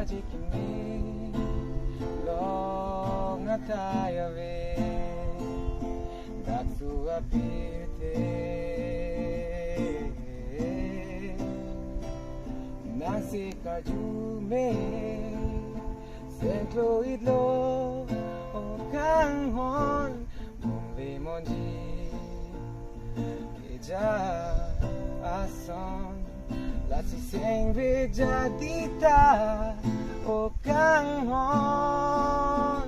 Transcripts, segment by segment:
jikini long atayave datsu apirte nasi kajume sentlo idlo o kanghon mumbe monji keja ason lasi sengve jadita o kanghon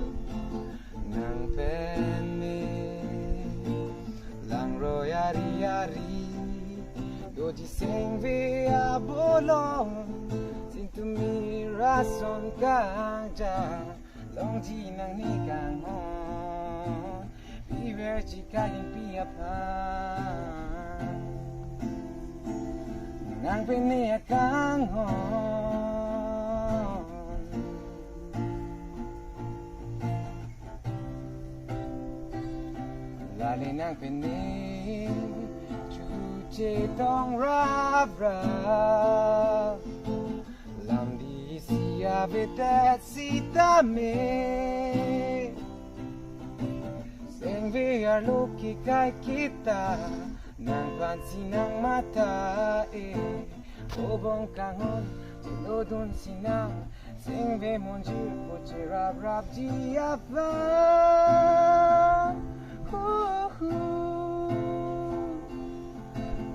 nang penne lang royari yari doji sengve abolon sintumi rason kanja longji nang ni kanghon viver chikaling piapan nang penne kanghon lali nang penne chuche tong rap rap lam di sia vetat sita me sengve arloki kai kita nang pansi nang mata obong kangon tinodon sinang sengve monjur poche rap rap jiapa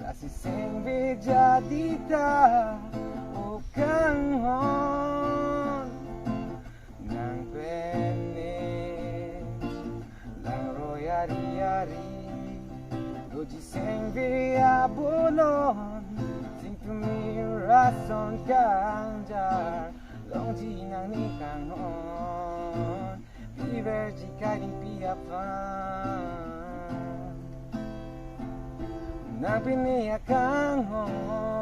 kasi sengve jadita o kanghon nang penne lang royari yari doji sengve abolon sintumi rason kanjar longji nang ni kanghon viver jikaling piapan nang penne kanghon